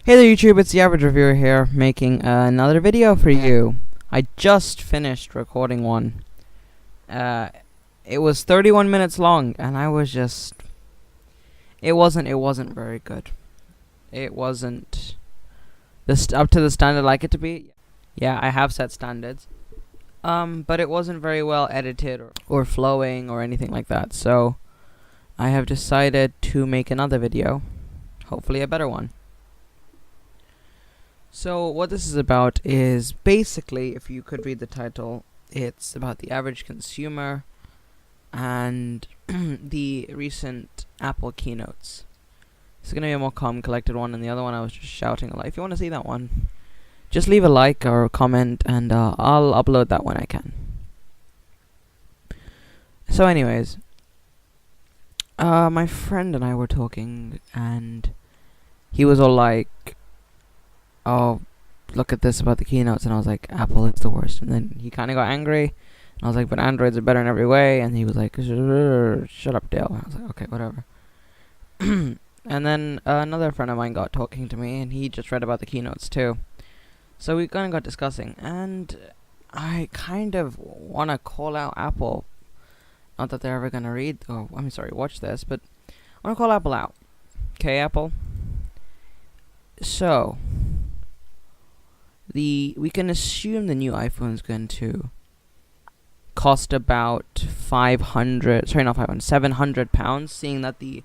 Hey there YouTube, it's the Average Reviewer here, making another video for you. I just finished recording one. It was 31 minutes long, and I was just... It wasn't very good. It wasn't up to the standard I'd like it to be. Yeah, I have set standards. But it wasn't very well edited or flowing or anything like that, so I have decided to make another video. Hopefully a better one. So what this is about is basically, if you could read the title, it's about the average consumer and the recent Apple keynotes. This is going to be a more calm, collected one, and the other one I was just shouting a lot. If you want to see that one, just leave a like or a comment, and I'll upload that when I can. So anyways, my friend and I were talking, and he was all like, oh, look at this about the keynotes, and I was like, Apple is the worst. And then he kind of got angry, and I was like, but Androids are better in every way. And he was like, shut up, Dale. And I was like, okay, whatever. And then another friend of mine got talking to me, and he just read about the keynotes too. So we kind of got discussing, and I kind of want to call out Apple. Not that they're ever gonna watch this, but I want to call Apple out. Okay, Apple. So we can assume the new iPhone is going to cost about 700 pounds, seeing that the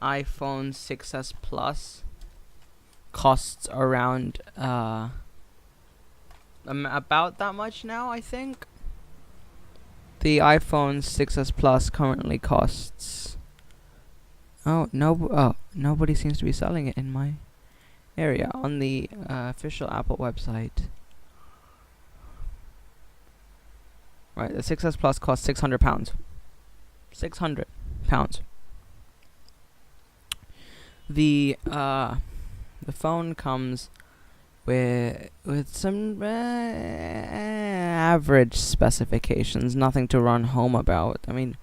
iPhone 6s Plus costs around about that much now. I think the iPhone 6s Plus currently costs nobody seems to be selling it in my area on the official Apple website. Right, the 6s Plus costs 600 pounds. 600 pounds. The phone comes with some average specifications, nothing to run home about. I mean,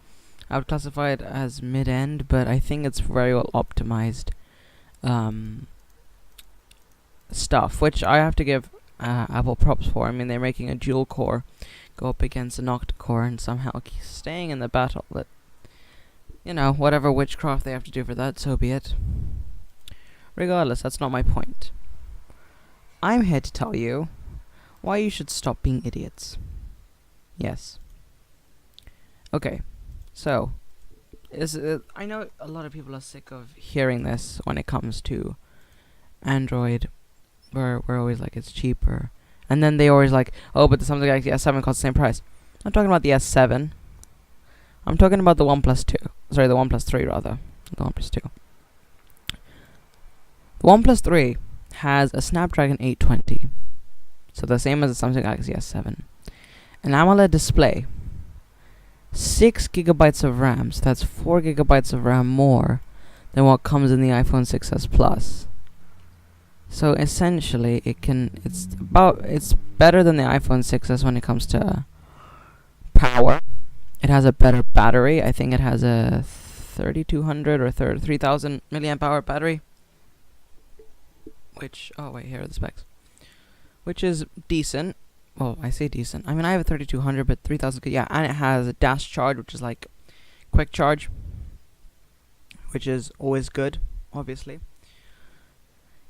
I would classify it as mid-end, but I think it's very well optimized stuff, which I have to give Apple props for. I mean, they're making a dual core go up against an octa-core and somehow staying in the battle. But, you know, whatever witchcraft they have to do for that, so be it. Regardless, that's not my point. I'm here to tell you why you should stop being idiots. Yes. Okay, so I know a lot of people are sick of hearing this when it comes to Android. We're always like, it's cheaper, and then they always like, oh, but the Samsung Galaxy S7 costs the same price. I'm talking about the S7. I'm talking about the OnePlus 2. Sorry, the OnePlus 3 rather. The OnePlus 2. The OnePlus 3 has a Snapdragon 820, so the same as the Samsung Galaxy S7. An AMOLED display, 6 gigabytes of RAM, so that's 4 gigabytes of RAM more than what comes in the iPhone 6s Plus. So essentially, it's better than the iPhone 6s when it comes to power. It has a better battery. I think it has a 3200 or 3000 milliamp hour battery. Which, oh wait, here are the specs. Which is decent. Well, I say decent. I mean, I have a 3200, but 3000, yeah. And it has a dash charge, which is like quick charge, which is always good, obviously.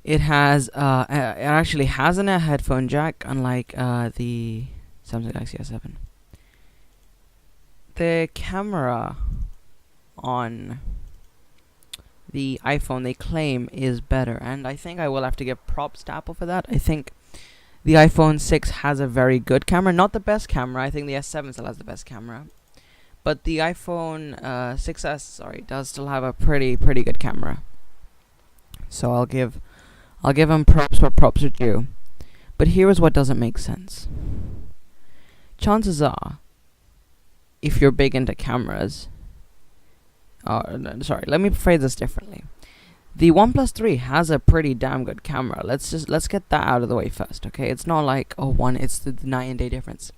It has, it actually has a headphone jack, unlike the Samsung Galaxy S7. The camera on the iPhone, they claim, is better, and I think I will have to give props to Apple for that. I think the iPhone 6 has a very good camera, not the best camera. I think the S7 still has the best camera, but the iPhone 6s, does still have a pretty good camera. So I'll give them props where props are due. But here is what doesn't make sense. Chances are, if you're big into cameras, let me phrase this differently. The OnePlus 3 has a pretty damn good camera. Let's get that out of the way first, okay? It's not like, it's the night and day difference.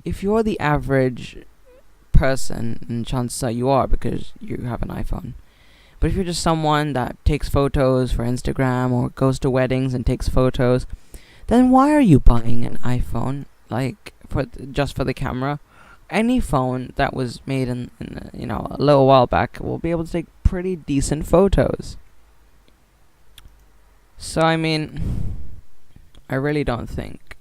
If you're the average person, and chances are you are because you have an iPhone, But if you're just someone that takes photos for Instagram or goes to weddings and takes photos, then why are you buying an iPhone, like, just for the camera? Any phone that was made in a little while back will be able to take pretty decent photos. So I mean, I really don't think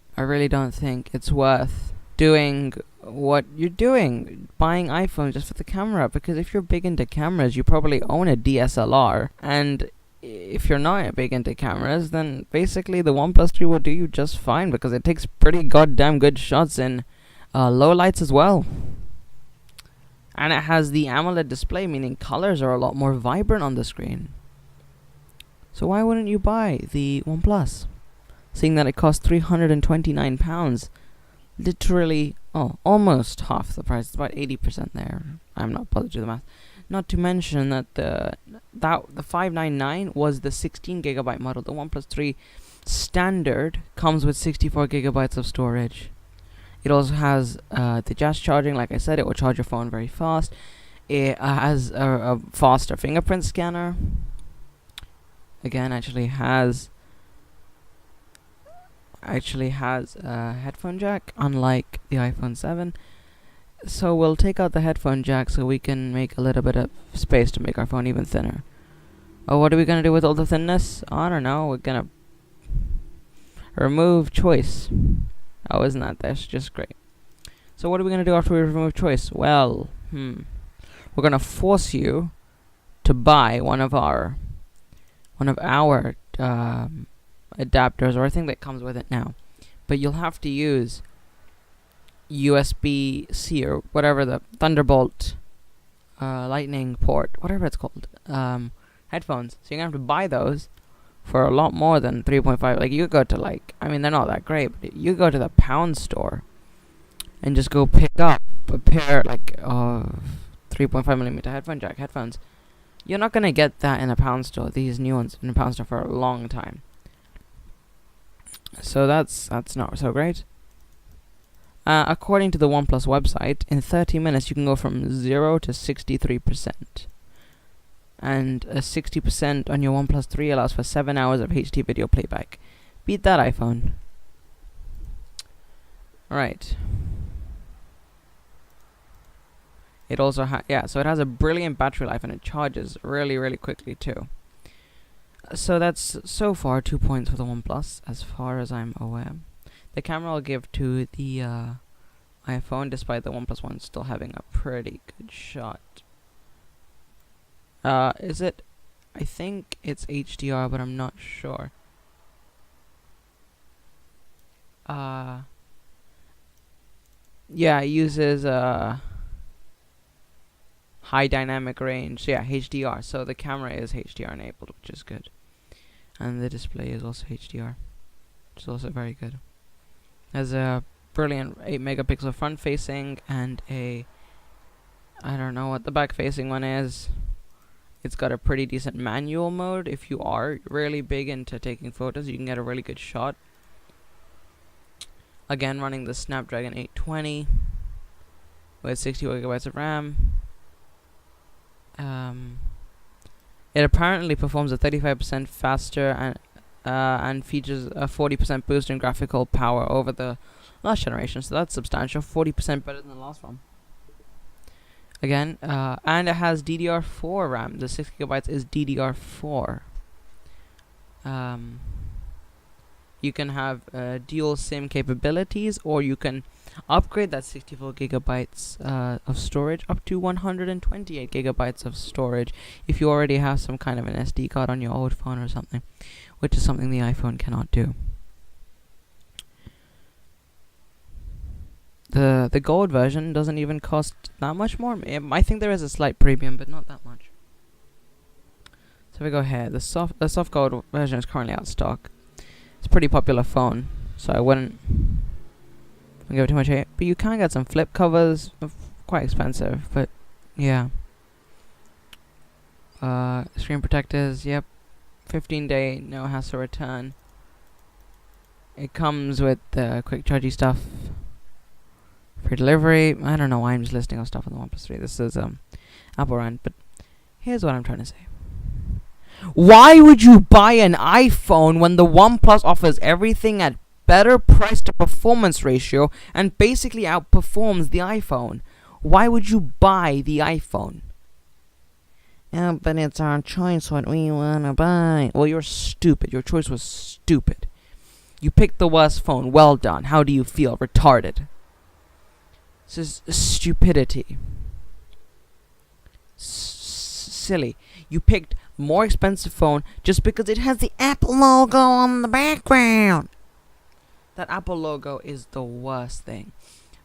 it's worth doing what you're doing, buying iPhones just for the camera. Because if you're big into cameras, you probably own a DSLR, and if you're not big into cameras, then basically the OnePlus 3 will do you just fine, because it takes pretty goddamn good shots in low lights as well. And it has the AMOLED display, meaning colors are a lot more vibrant on the screen. So why wouldn't you buy the OnePlus, seeing that it costs £329? Literally, almost half the price. It's about 80% there. I'm not bothered to do the math. Not to mention that the 599 was the 16 gigabyte model. The OnePlus 3 standard comes with 64 gigabytes of storage. It also has the jazz charging. Like I said, it will charge your phone very fast. It has a faster fingerprint scanner. Again, actually has a headphone jack, unlike the iPhone 7. So we'll take out the headphone jack so we can make a little bit of space to make our phone even thinner. Oh, what are we gonna do with all the thinness? I don't know. We're gonna remove choice. Oh, isn't that's just great. So what are we gonna do after we remove choice? Well, we're gonna force you to buy one of our adapters, or I think that comes with it now. But you'll have to use USB-C or whatever, the Thunderbolt lightning port, whatever it's called, headphones. So you're gonna have to buy those for a lot more than 3.5. Like, you go to, like, I mean, they're not that great, but you go to the pound store and just go pick up a pair, like, 3.5mm headphone jack headphones. You're not gonna get that in a pound store, these new ones in a pound store, for a long time. So that's not so great. According to the OnePlus website, in 30 minutes you can go from 0 to 63%. And 60% on your OnePlus 3 allows for 7 hours of HD video playback. Beat that, iPhone. Right. It also so it has a brilliant battery life, and it charges really, really quickly too. So that's so far 2 points for the OnePlus, as far as I'm aware. The camera I'll give to the iPhone, despite the OnePlus One still having a pretty good shot. Is it? I think it's HDR, but I'm not sure. Yeah, it uses high dynamic range. So yeah, HDR. So the camera is HDR enabled, which is good. And the display is also HDR, which is also very good. Has a brilliant 8 megapixel front facing and I don't know what the back facing one is. It's got a pretty decent manual mode. If you are really big into taking photos, you can get a really good shot. Again, running the Snapdragon 820 with 64 gigabytes of RAM. It apparently performs a 35% faster and features a 40% boost in graphical power over the last generation. So that's substantial. 40% better than the last one. Again, and it has DDR4 RAM. The 6 gigabytes is DDR4. You can have dual SIM capabilities, or you can upgrade that 64 gigabytes of storage up to 128 gigabytes of storage if you already have some kind of an SD card on your old phone or something, which is something the iPhone cannot do. The gold version doesn't even cost that much more. I think there is a slight premium, but not that much. So we go here. The soft gold version is currently out of stock. It's a pretty popular phone, so I wouldn't give it too much hate. But you can get some flip covers, quite expensive, but yeah. Screen protectors, yep. 15-day no hassle return. It comes with quick chargey stuff. Free delivery. I don't know why I'm just listing off stuff on the OnePlus 3. This is Apple Rant, but here's what I'm trying to say. Why would you buy an iPhone when the OnePlus offers everything at better price to performance ratio and basically outperforms the iPhone? Why would you buy the iPhone? Yeah, but it's our choice what we want to buy. Well, you're stupid. Your choice was stupid. You picked the worst phone. Well done. How do you feel? Retarded. This is stupidity. Silly. You picked more expensive phone just because it has the Apple logo on the background. That Apple logo is the worst thing.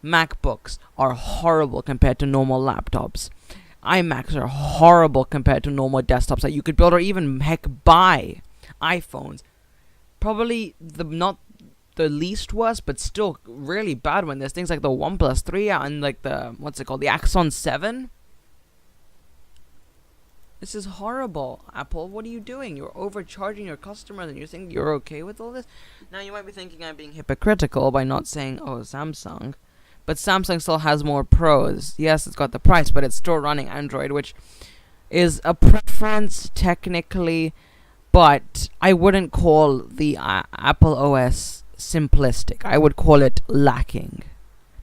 MacBooks are horrible compared to normal laptops. iMacs are horrible compared to normal desktops that you could build or even heck buy. iPhones, probably not the least worst, but still really bad when there's things like the OnePlus 3 out and like the the Axon 7. This is horrible, Apple. What are you doing? You're overcharging your customers and you think you're okay with all this? Now you might be thinking I'm being hypocritical by not saying, oh, Samsung. But Samsung still has more pros. Yes, it's got the price, but it's still running Android, which is a preference technically, but I wouldn't call the Apple OS simplistic. I would call it lacking.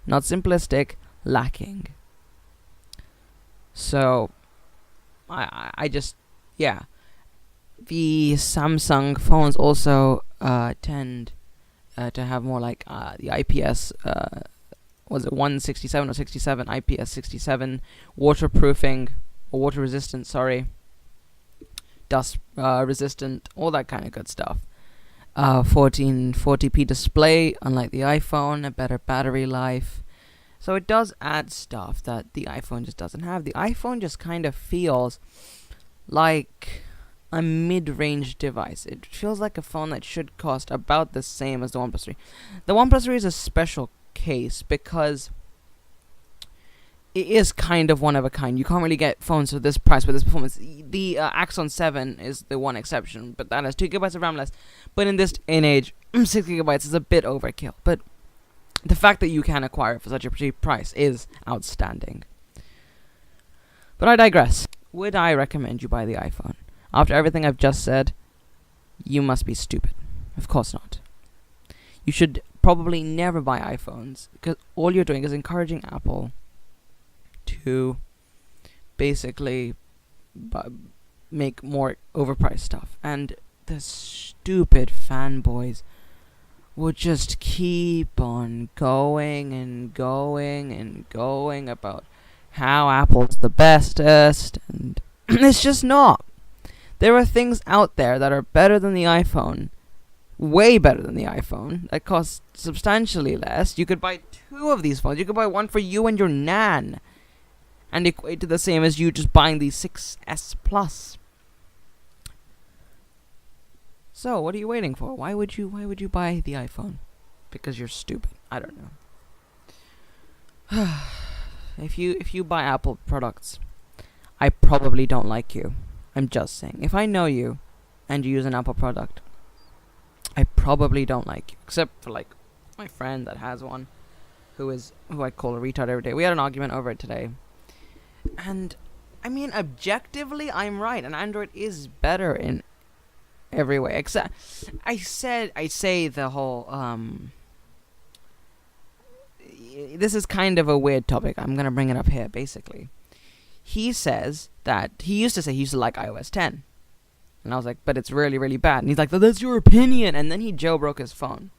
Not simplistic, lacking. So, I just, yeah. The Samsung phones also tend to have more like the IPS, was it 167 or 67, IPS 67, waterproofing, or water resistant, sorry, dust resistant, all that kind of good stuff. 1440p display, unlike the iPhone, a better battery life. So it does add stuff that the iPhone just doesn't have. The iPhone just kind of feels like a mid-range device. It feels like a phone that should cost about the same as the OnePlus 3. The OnePlus 3 is a special case because it is kind of one of a kind. You can't really get phones for this price with this performance. The Axon 7 is the one exception, but that has 2 GB of RAM less. But in this in age, 6 GB is a bit overkill. But the fact that you can acquire it for such a cheap price is outstanding. But I digress. Would I recommend you buy the iPhone? After everything I've just said, you must be stupid. Of course not. You should probably never buy iPhones, because all you're doing is encouraging Apple to basically make more overpriced stuff. And the stupid fanboys will just keep on going and going and going about how Apple's the bestest, and it's just not. There are things out there that are better than the iPhone, way better than the iPhone, that cost substantially less. You could buy 2 of these phones. You could buy one for you and your nan, and equate to the same as you just buying the 6S Plus. So, what are you waiting for? Why would you buy the iPhone? Because you're stupid. I don't know. If you buy Apple products, I probably don't like you. I'm just saying. If I know you and you use an Apple product, I probably don't like you. Except for like my friend that has one, who I call a retard every day. We had an argument over it today. And I mean, objectively, I'm right, and Android is better in every way. Except I say the whole this is kind of a weird topic. I'm gonna bring it up here. Basically, he says that he used to like iOS 10, and I was like, but it's really, really bad. And he's like, that's your opinion. And then he jailbroke his phone,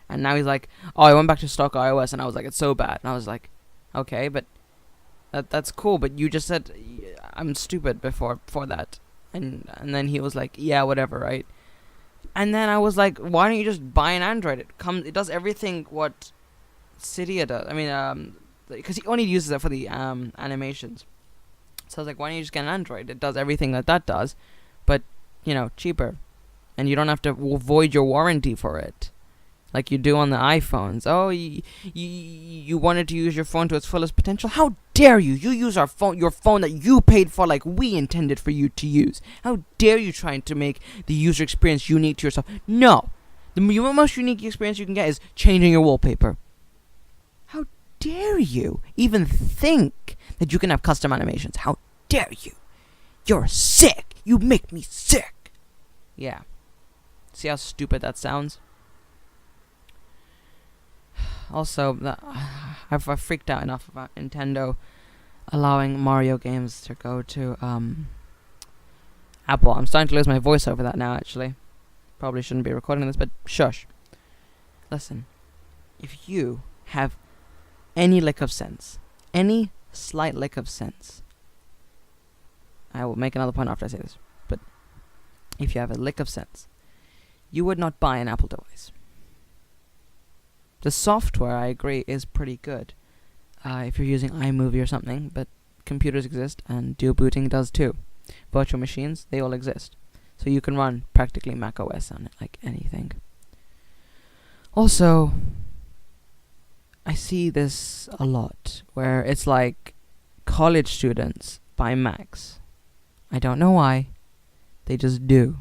and now he's like, oh, I went back to stock iOS, and I was like, it's so bad. And I was like, okay, but that's cool. But you just said I'm stupid before that, and then he was like, yeah, whatever, right? And then I was like, why don't you just buy an Android? It does everything what Cydia does. I mean, because he only uses it for the animations. So I was like, why don't you just get an Android? It does everything that does, but, cheaper. And you don't have to void your warranty for it, like you do on the iPhones. Oh, you wanted to use your phone to its fullest potential? How dare you? You use your phone that you paid for like we intended for you to use. How dare you trying to make the user experience unique to yourself? No. The most unique experience you can get is changing your wallpaper. How dare you even think that you can have custom animations? How dare you? You're sick. You make me sick. Yeah. See how stupid that sounds? Also, I've freaked out enough about Nintendo allowing Mario games to go to Apple. I'm starting to lose my voice over that now, actually. Probably shouldn't be recording this, but shush. Listen, if you have any lick of sense, any slight lick of sense, I will make another point after I say this, but if you have a lick of sense, you would not buy an Apple device. The software, I agree, is pretty good if you're using iMovie or something, but computers exist and dual booting does too. Virtual machines, they all exist. So you can run practically Mac OS on it, like anything. Also, I see this a lot, where it's like college students buy Macs. I don't know why. They just do.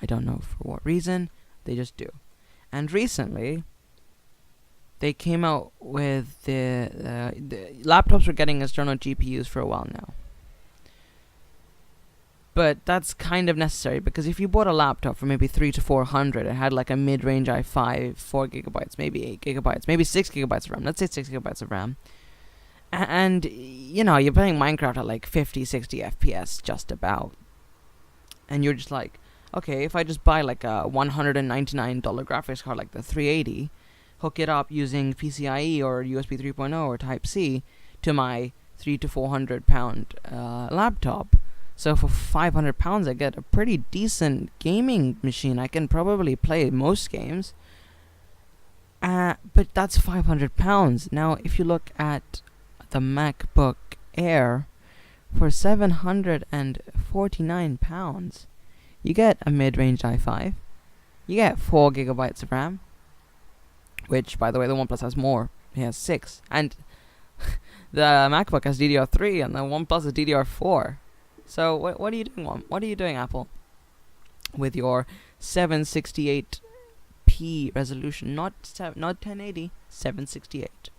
I don't know for what reason. They just do. And recently, they came out with the laptops were getting external GPUs for a while now. But that's kind of necessary, because if you bought a laptop for maybe 300 to 400, it had like a mid-range i5, 4 gigabytes, maybe 8 gigabytes, maybe 6 gigabytes of RAM. Let's say 6 gigabytes of RAM. And, you know, you're playing Minecraft at like 50, 60 FPS just about. And you're just like, okay, if I just buy like a $199 graphics card like the 380, hook it up using PCIe or USB 3.0 or Type-C to my 300 to 400 pound laptop. So for £500, I get a pretty decent gaming machine. I can probably play most games. But that's £500. Now, if you look at the MacBook Air, for £749, you get a mid-range i5. You get 4 gigabytes of RAM. Which, by the way, the OnePlus has more. It has 6. And the MacBook has DDR3 and the OnePlus is DDR4. So what are you doing, What are you doing, Apple? With your 768p resolution, not 1080, 768.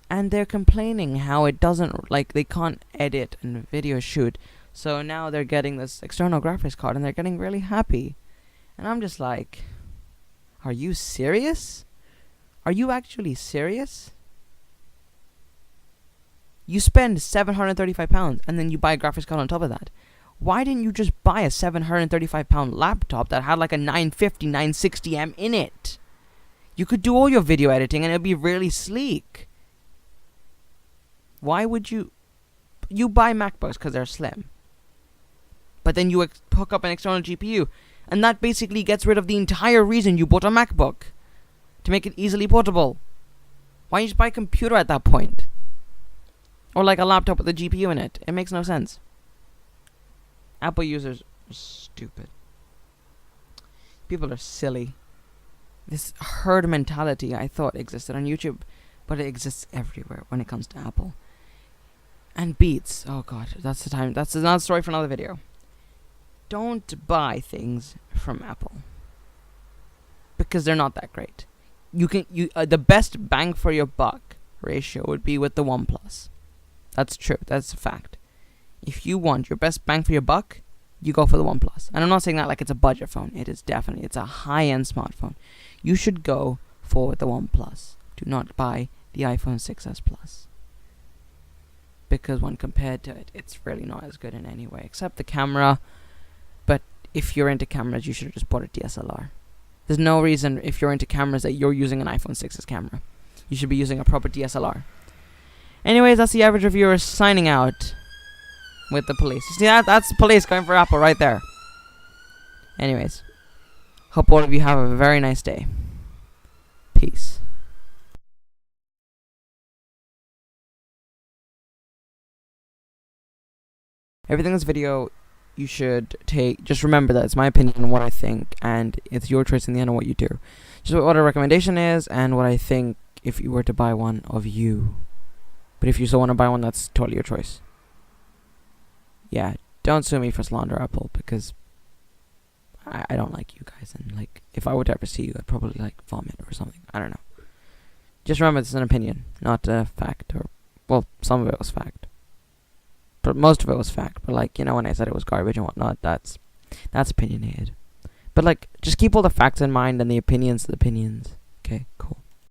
And they're complaining how it doesn't, like, they can't edit and video shoot. So now they're getting this external graphics card and they're getting really happy. And I'm just like, are you serious? Are you actually serious? You spend £735 and then you buy a graphics card on top of that. Why didn't you just buy a £735 laptop that had like a 950, 960M in it? You could do all your video editing and it'd be really sleek. Why would you buy MacBooks because they're slim? But then you hook up an external GPU, and that basically gets rid of the entire reason you bought a MacBook, to make it easily portable. Why don't you just buy a computer at that point? Or like a laptop with a GPU in it. It makes no sense. Apple users are stupid. People are silly. This herd mentality I thought existed on YouTube, but it exists everywhere when it comes to Apple. And Beats. Oh god, that's another story for another video. Don't buy things from Apple, because they're not that great. The best bang for your buck ratio would be with the OnePlus. That's true. That's a fact. If you want your best bang for your buck, you go for the OnePlus. And I'm not saying that like it's a budget phone. It is definitely. It's a high-end smartphone. You should go for the OnePlus. Do not buy the iPhone 6s Plus. Because when compared to it, it's really not as good in any way. Except the camera. But if you're into cameras, you should have just bought a DSLR. There's no reason, if you're into cameras, that you're using an iPhone 6s camera. You should be using a proper DSLR. Anyways, that's the average reviewer signing out with the police. You see that? That's the police going for Apple right there. Anyways, hope all of you have a very nice day. Peace. Everything in this video, you should just remember that it's my opinion on what I think, and it's your choice in the end on what you do. Just what a recommendation is, and what I think if you were to buy one of you. But if you still want to buy one, that's totally your choice. Yeah, don't sue me for slander Apple, because I don't like you guys, and like if I were to ever see you, I'd probably like vomit or something. I don't know. Just remember, this is an opinion, not a fact, or well, some of it was fact. but most of it was fact. But like, when I said it was garbage and whatnot, that's opinionated. But like, just keep all the facts in mind and the opinions. Okay, cool.